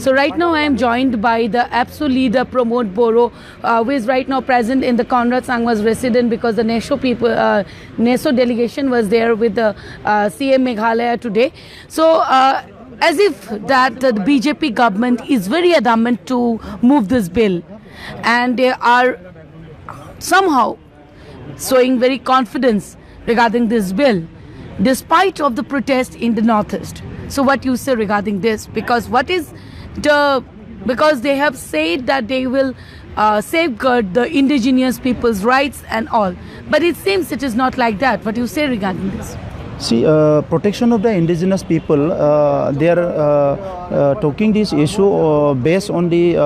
So right now I am joined by the APSU leader Pramod Boro, who is right now present in the Conrad Sangma's residence because the NESO people, NESO delegation was there with the CM Meghalaya today. So as if that the BJP government is very adamant to move this bill, and they are somehow showing very confidence regarding this bill, despite of the protest in the northeast. So what you say regarding this? Because because they have said that they will safeguard the indigenous people's rights and all, but it seems it is not like that. What do you say regarding this? See, protection of the indigenous people, they are talking this issue based on the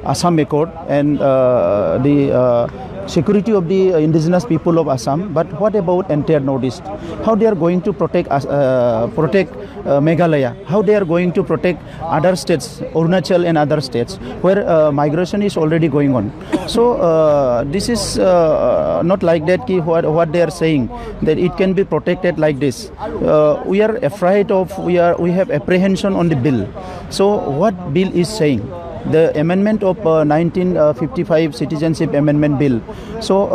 Assam Accord and the security of the indigenous people of Assam. But what about entire Northeast? How they are going to protect Meghalaya? How they are going to protect other states, Arunachal and other states, where migration is already going on? So this is not like that. What they are saying that it can be protected like this. We are afraid of. We have apprehension on the bill. So what bill is saying? The amendment of 1955 Citizenship Amendment Bill. So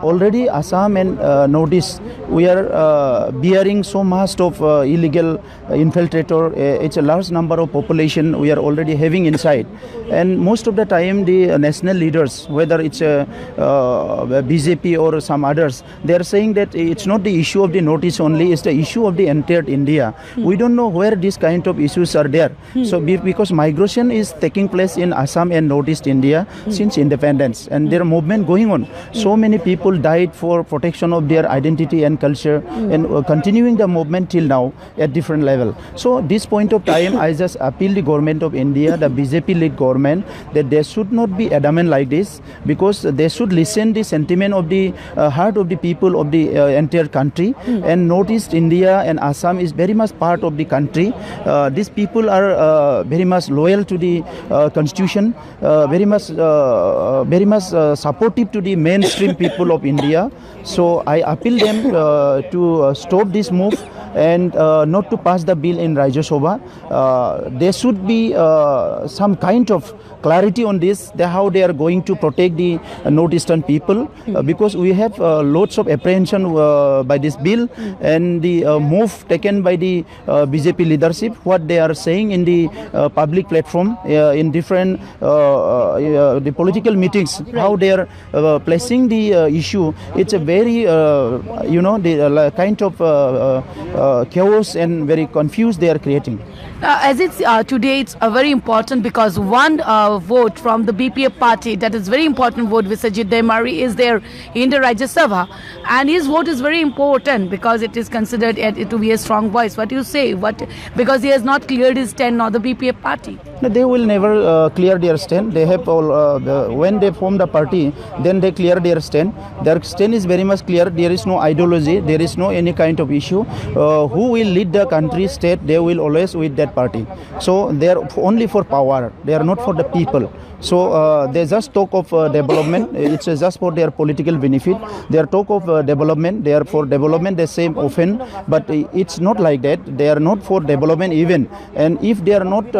already Assam and Northeast, we are bearing so much of illegal infiltrator. It's a large number of population we are already having inside. And most of the time the national leaders, whether it's BJP or some others, they are saying that it's not the issue of the Northeast only, it's the issue of the entire India. We don't know where these kind of issues are there. So because migration is taking place in Assam and Northeast India since independence, and their movement going on. So many people died for protection of their identity and culture, and continuing the movement till now at different level. So this point of time, I just appeal the government of India, the BJP-led government, that they should not be adamant like this, because they should listen the sentiment of the heart of the people of the entire country. And Northeast India and Assam is very much part of the country. These people are very much loyal to the constitution, very much supportive to the mainstream people of India. So I appeal them to stop this move and not to pass the bill in Rajya Sabha. There should be some kind of clarity on this, how they are going to protect the northeastern people, because we have lots of apprehension by this bill and the move taken by the BJP leadership, what they are saying in the public platform, in different the political meetings, how they are placing the issue. It's a very the kind of chaos and very confused they are creating. As it's today, it's very important because one vote from the BPF party, that is very important vote, Visajit Demari, is there in the Rajya Sabha, and his vote is very important because it is considered to be a strong voice. What do you say? Because he has not cleared his stand, nor the BPF party. No, they will never clear their stand. They have all when they form the party, then they clear their stand. Their stand is very much clear. There is no ideology. There is no any kind of issue. Who will lead the country, state? They will always with that party. So they are only for power. They are not for the people. So they just talk of development. It's just for their political benefit. They are talk of development. They are for development. They say often, but it's not like that. They are not for development even. And if they are not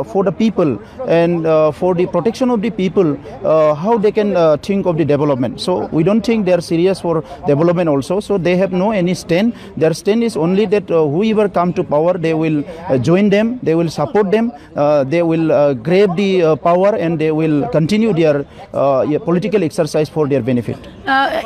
for the people and for the protection of the people, how they can think of the development? So we don't think they are serious for development also. So they have no any stand. Their stand is only that whoever come to power, they will join them. They will support them. They will grab the power and they will continue their political exercise for their benefit.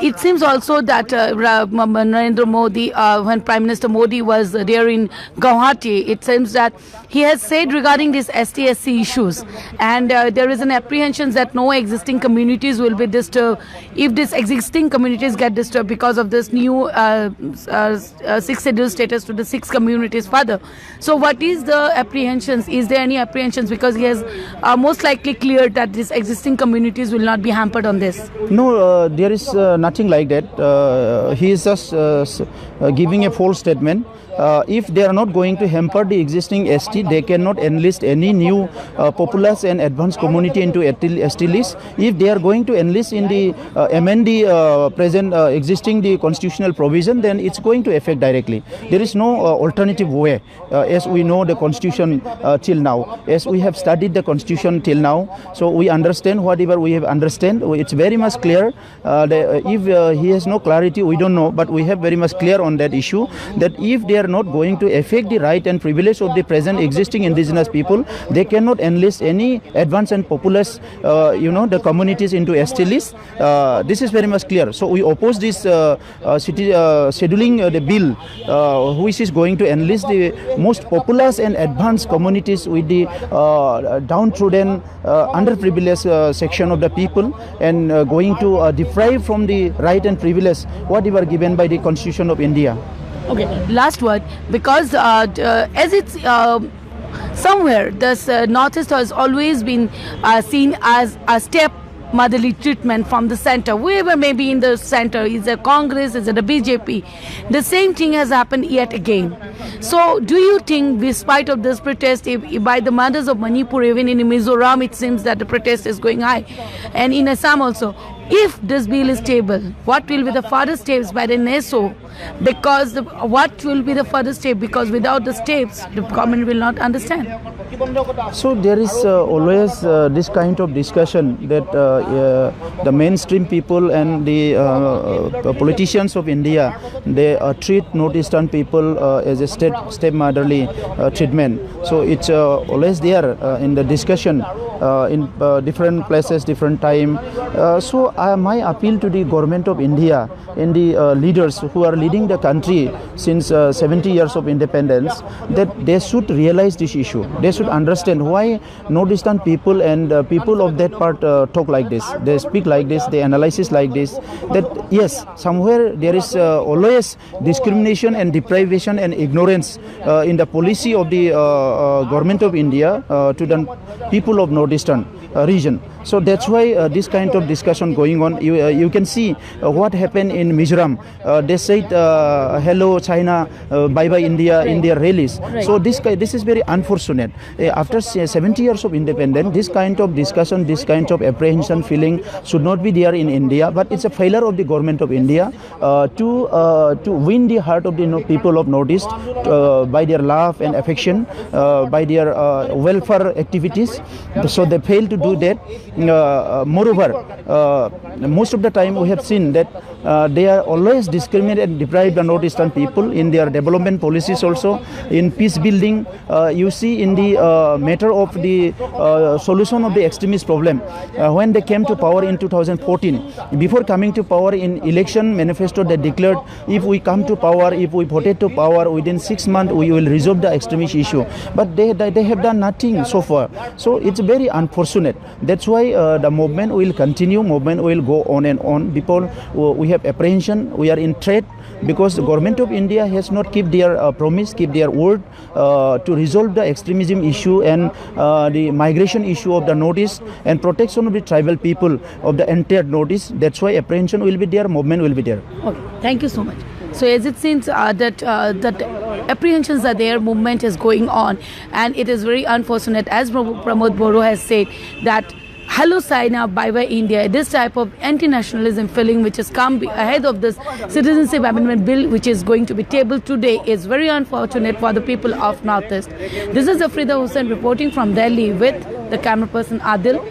It seems also that Narendra Modi, when Prime Minister Modi was there in Guwahati, it seems that he has said regarding these ST-SC issues, and there is an apprehension that no existing communities will be disturbed. If these existing communities get disturbed because of this new 6th schedule status to the 6 communities further. So what is the apprehensions? Is there any apprehensions? Because he has most likely cleared that these existing communities will not be hampered on this. No, there is nothing like that. He is just giving a false statement. if they are not going to hamper the existing ST, they cannot enlist any new populace and advanced community into ST list. If they are going to enlist in the amend the present existing the constitutional provision, then it's going to affect directly. There is no alternative way, as we know the constitution till now, as we have studied the constitution till now, so we understand whatever we have understand. It's very much clear. If he has no clarity, we don't know, but we have very much clear on that issue, that if they are not going to affect the right and privilege of the present existing indigenous people, they cannot enlist any advanced and populous the communities into ST list. This is very much clear. So we oppose this scheduling the bill which is going to enlist the most populous and advanced communities with the downtrodden underprivileged section of the people, and going to deprive from the right and privilege whatever given by the Constitution of India. Okay, last word, because as it's somewhere this Northeast has always been seen as a step motherly treatment from the center, whoever may be in the center, is it Congress, is it the BJP, the same thing has happened yet again. So do you think, despite of this protest, if by the mothers of Manipur, even in Mizoram it seems that the protest is going high, and in Assam also, if this bill is tabled, what will be the further steps by the NESO? Because what will be the further step? Because without the steps, the government will not understand. So there is always this kind of discussion that the mainstream people and the politicians of India, they treat Northeastern people as a stepmotherly treatment. So it's always there in the discussion in different places, different time. So my appeal to the government of India and the leaders who are leading the country since 70 years of independence, that they should realize this issue. They should understand why Northeastern people and people of that part talk like this. They speak like this, they analyze it like this. That yes, somewhere there is always discrimination and deprivation and ignorance in the policy of the government of India to the people of Northeastern region. So that's why this kind of discussion going on. You can see what happened in Mizoram. They said hello China, bye bye India in their rallies. Right. So this is very unfortunate. After 70 years of independence, this kind of discussion, this kind of apprehension feeling should not be there in India. But it's a failure of the government of India to win the heart of the people of Northeast by their love and affection, by their welfare activities. So they failed to do that. Moreover, most of the time we have seen that they are always discriminated and deprived the Northeastern people in their development policies also, in peace building. You see in the matter of the solution of the extremist problem, when they came to power in 2014, before coming to power in election manifesto, they declared, if we come to power, if we voted to power, within 6 months we will resolve the extremist issue. But they have done nothing so far. So it's very unfortunate. That's why the movement will continue, movement will go on and on. People, we have apprehension, we are in threat, because the government of India has not kept their promise, keep their word to resolve the extremism issue and the migration issue of the Northeast and protection of the tribal people of the entire Northeast. That's why apprehension will be there, movement will be there. Okay, thank you so much. So as it seems that apprehensions are there, movement is going on, and it is very unfortunate, as Pramod Boro has said, that hello China, bye bye India, this type of anti-nationalism feeling which has come ahead of this citizenship amendment bill which is going to be tabled today is very unfortunate for the people of Northeast. This is Afrida Hussain reporting from Delhi with the camera person Adil.